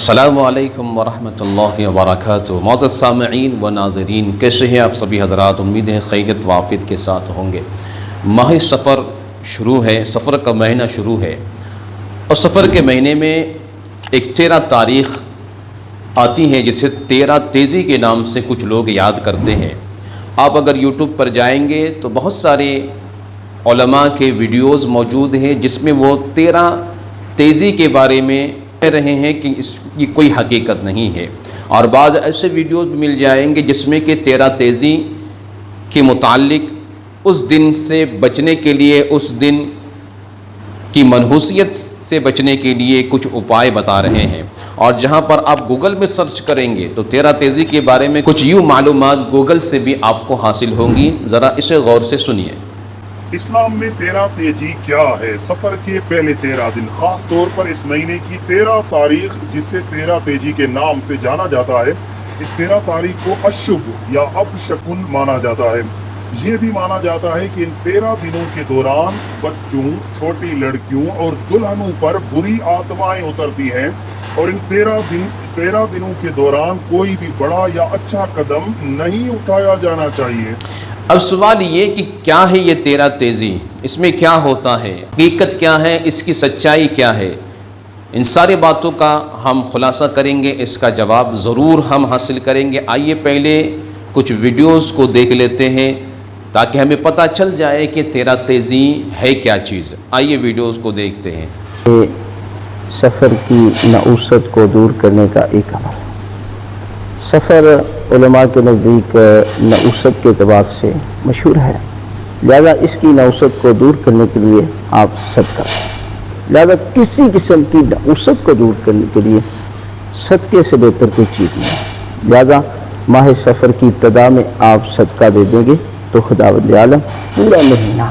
السلام علیکم ورحمۃ اللہ وبرکاتہ۔ معزز سامعین و ناظرین، کیسے ہیں آپ سبھی حضرات؟ امید ہے خیریت و عافیت کے ساتھ ہوں گے۔ ماہ سفر شروع ہے، سفر کا مہینہ شروع ہے، اور سفر کے مہینے میں ایک 13 تاریخ آتی ہے جسے 13 تیزی کے نام سے کچھ لوگ یاد کرتے ہیں۔ آپ اگر یوٹیوب پر جائیں گے تو بہت سارے علماء کے ویڈیوز موجود ہیں جس میں وہ 13 تیزی کے بارے میں کہہ رہے ہیں کہ اس کی کوئی حقیقت نہیں ہے، اور بعض ایسے ویڈیوز بھی مل جائیں گے جس میں کہ 13 تیزی کے متعلق اس دن سے بچنے کے لیے، اس دن کی منحوسیت سے بچنے کے لیے کچھ اپائے بتا رہے ہیں۔ اور جہاں پر آپ گوگل میں سرچ کریں گے تو 13 تیزی کے بارے میں کچھ یوں معلومات گوگل سے بھی آپ کو حاصل ہوں گی، ذرا اسے غور سے سنیے۔ اسلام میں 13 تیزی کیا ہے؟ سفر کے پہلے 13 دن، خاص طور پر اس مہینے کی 13 تاریخ جسے 13 تیزی کے نام سے جانا جاتا ہے، اس 13 تاریخ کو اشب یا ابشکن مانا جاتا ہے۔ یہ بھی مانا جاتا ہے کہ ان 13 دنوں کے دوران بچوں، چھوٹی لڑکیوں اور دلہنوں پر بری آتمائیں اترتی ہیں، اور ان 13 دنوں کے دوران کوئی بھی بڑا یا اچھا قدم نہیں اٹھایا جانا چاہیے۔ اب سوال یہ کہ کیا ہے یہ 13 تیزی، اس میں کیا ہوتا ہے، حقیقت کیا ہے، اس کی سچائی کیا ہے؟ ان ساری باتوں کا ہم خلاصہ کریں گے، اس کا جواب ضرور ہم حاصل کریں گے۔ آئیے پہلے کچھ ویڈیوز کو دیکھ لیتے ہیں تاکہ ہمیں پتہ چل جائے کہ 13 تیزی ہے کیا چیز۔ آئیے ویڈیوز کو دیکھتے ہیں۔ سفر کی نعوست کو دور کرنے کا ایک عمل۔ سفر علماء کے نزدیک نعوست کے اعتبار سے مشہور ہے، لہذا اس کی نعوست کو دور کرنے کے لیے آپ صدقہ، لہذا کسی قسم کی نعوست کو دور کرنے کے لیے صدقے سے بہتر کوئی چیز نہیں ہے۔ لہذا ماہ سفر کی ابتدا میں آپ صدقہ دے دیں گے تو خداوند عالم پورا مہینہ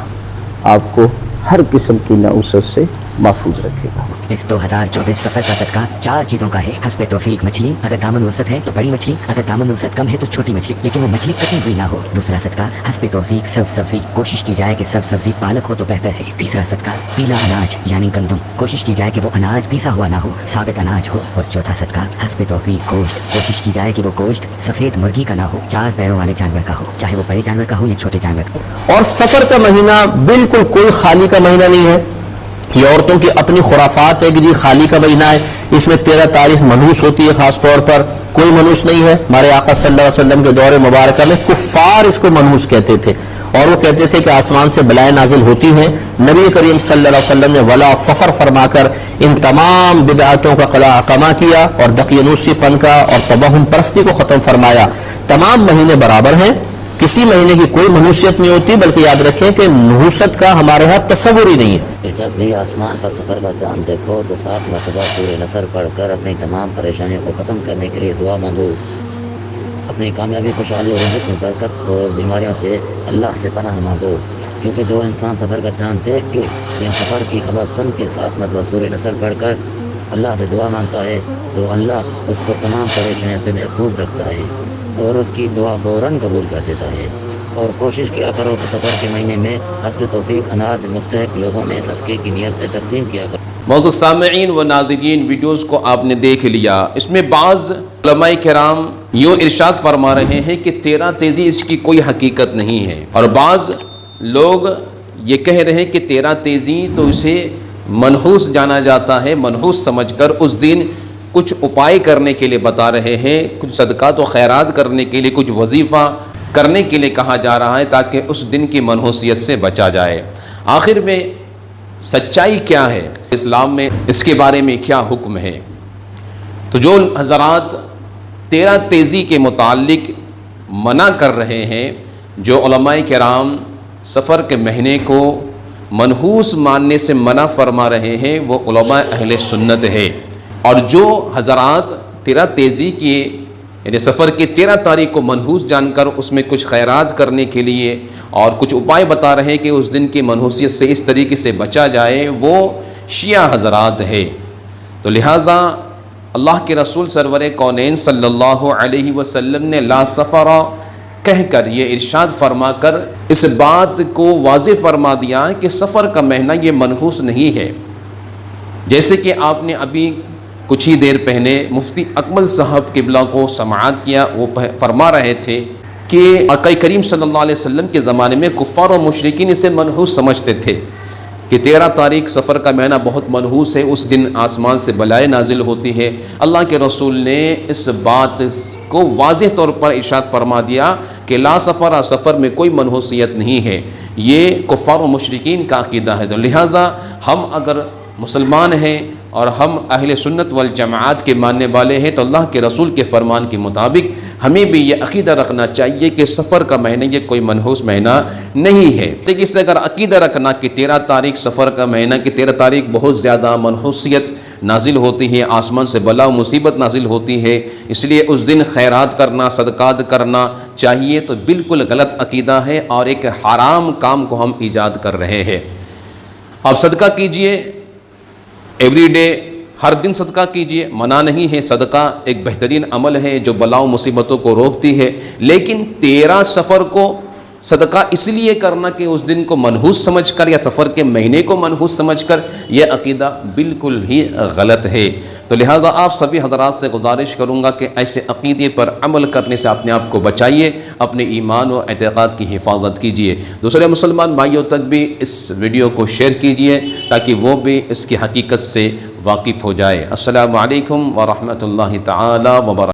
آپ کو ہر قسم کی نعوست سے محفوظ رکھے گا۔ اس 2024 سفر کا صدقہ 4 چیزوں کا ہے۔ حسب توفیق مچھلی، اگر دامن وسعت ہے تو بڑی مچھلی، اگر دامن وسعت کم ہے تو چھوٹی مچھلی، لیکن وہ مچھلی کٹی ہوئی نہ ہو۔ دوسرا صدقہ حسب توفیق سبز سبزی، کوشش کی جائے کہ سبز سبزی پالک ہو تو بہتر ہے۔ تیسرا صدقہ پیلا اناج یعنی گندم، کوشش کی جائے کہ وہ اناج پیسا ہوا نہ ہو، ثابت اناج ہو۔ اور چوتھا صدقہ حسب توفیق گوشت، کوشش کی جائے کہ وہ گوشت سفید مرغی کا نہ ہو، 4 پیروں والے جانور کا ہو، چاہے وہ بڑے جانور کا ہو یا چھوٹے جانور کا ہو۔ اور سفر کا مہینہ بالکل کوئی خالی کا مہینہ نہیں ہے۔ یہ عورتوں کی اپنی خرافات ہے کہ جی خالی کا مہینہ ہے، اس میں 13 تاریخ منحوس ہوتی ہے، خاص طور پر کوئی منحوس نہیں ہے۔ ہمارے آقا صلی اللہ علیہ وسلم کے دور مبارکہ میں کفار اس کو منحوس کہتے تھے، اور وہ کہتے تھے کہ آسمان سے بلائیں نازل ہوتی ہیں۔ نبی کریم صلی اللہ علیہ وسلم نے ولا سفر فرما کر ان تمام بدعتوں کا قمع کیا، اور دقیانوسی پن کا اور تبہم پرستی کو ختم فرمایا۔ تمام مہینے برابر ہیں، کسی مہینے کی کوئی منحوسیت نہیں ہوتی، بلکہ یاد رکھیں کہ نحوست کا ہمارے ہاں تصور ہی نہیں ہے۔ جب بھی آسمان پر سفر کا چاند دیکھو تو 7 مرتبہ سورہ نصر پڑھ کر اپنی تمام پریشانیوں کو ختم کرنے کے لیے دعا مانگو۔ اپنی کامیابی، خوشحالی اور رزق میں برکت اور بیماریوں سے اللہ سے پناہ مانگو، کیونکہ جو انسان سفر کا چاند دیکھ کے یا سفر کی خبر سن کے 7 مرتبہ سورہ نصر پڑھ کر اللہ سے دعا مانگتا ہے تو اللہ اس کو تمام پریشانیوں سے محفوظ رکھتا ہے اور اس کی دعا فوراً قبول کر دیتا ہے۔ اور کوشش کیا کرو کہ سفر کے مہینے میں حسب توفیق اناج مستحق لوگوں میں صدقے کی نیت سے تقسیم کیا کرو۔ معزز سامعین و ناظرین، ویڈیوز کو آپ نے دیکھ لیا۔ اس میں بعض علماء کرام یوں ارشاد فرما رہے ہیں کہ 13 تیزی اس کی کوئی حقیقت نہیں ہے، اور بعض لوگ یہ کہہ رہے ہیں کہ 13 تیزی تو اسے منحوس جانا جاتا ہے، منحوس سمجھ کر اس دن کچھ اپائے کرنے کے لیے بتا رہے ہیں، کچھ صدقات و خیرات کرنے کے لیے، کچھ وظیفہ کرنے کے لیے کہا جا رہا ہے تاکہ اس دن کی منحوسیت سے بچا جائے۔ آخر میں سچائی کیا ہے؟ اسلام میں اس کے بارے میں کیا حکم ہے؟ تو جو حضرات 13 تیزی کے متعلق منع کر رہے ہیں، جو علماء کرام سفر کے مہینے کو منحوس ماننے سے منع فرما رہے ہیں، وہ علماء اہل سنت ہے۔ اور جو حضرات 13 تیزی کی یعنی سفر کی 13 تاریخ کو منحوس جان کر اس میں کچھ خیرات کرنے کے لیے اور کچھ اپائے بتا رہے ہیں کہ اس دن کی منحوسیت سے اس طریقے سے بچا جائے، وہ شیعہ حضرات ہے۔ تو لہٰذا اللہ کے رسول سرور کونین صلی اللہ علیہ وسلم نے لا سفر کہہ کر یہ ارشاد فرما کر اس بات کو واضح فرما دیا کہ سفر کا مہینہ یہ منحوس نہیں ہے۔ جیسے کہ آپ نے ابھی کچھ ہی دیر پہلے مفتی اکمل صاحب قبلہ کو سماعت کیا، وہ فرما رہے تھے کہ آقا کریم صلی اللہ علیہ وسلم کے زمانے میں کفار و مشرکین اسے منحوس سمجھتے تھے کہ 13 تاریخ سفر کا مہینہ بہت منحوس ہے، اس دن آسمان سے بلائیں نازل ہوتی ہے۔ اللہ کے رسول نے اس بات کو واضح طور پر ارشاد فرما دیا کہ لا سفر، سفر میں کوئی منحوسیت نہیں ہے، یہ کفار و مشرکین کا عقیدہ ہے۔ تو لہٰذا ہم اگر مسلمان ہیں اور ہم اہل سنت والجماعت کے ماننے والے ہیں تو اللہ کے رسول کے فرمان کے مطابق ہمیں بھی یہ عقیدہ رکھنا چاہیے کہ سفر کا مہینہ یہ کوئی منحوس مہینہ نہیں ہے۔ لیکن اس سے اگر عقیدہ رکھنا کہ 13 تاریخ سفر کا مہینہ کہ 13 تاریخ بہت زیادہ منحوسیت نازل ہوتی ہے، آسمان سے بلا و مصیبت نازل ہوتی ہے، اس لیے اس دن خیرات کرنا، صدقات کرنا چاہیے، تو بالکل غلط عقیدہ ہے اور ایک حرام کام کو ہم ایجاد کر رہے ہیں۔ آپ صدقہ کیجئے، ایوری ڈے، ہر دن صدقہ کیجئے، منع نہیں ہے، صدقہ ایک بہترین عمل ہے جو بلا و مصیبتوں کو روکتی ہے، لیکن 13 سفر کو صدقہ اس لیے کرنا کہ اس دن کو منحوس سمجھ کر یا سفر کے مہینے کو منحوس سمجھ کر، یہ عقیدہ بالکل ہی غلط ہے۔ تو لہٰذا آپ سبھی حضرات سے گزارش کروں گا کہ ایسے عقیدے پر عمل کرنے سے اپنے آپ کو بچائیے، اپنے ایمان و اعتقاد کی حفاظت کیجیے، دوسرے مسلمان بھائیوں تک بھی اس ویڈیو کو شیئر کیجیے تاکہ وہ بھی اس کی حقیقت سے واقف ہو جائے۔ السلام علیکم ورحمۃ اللہ تعالی وبرکاتہ۔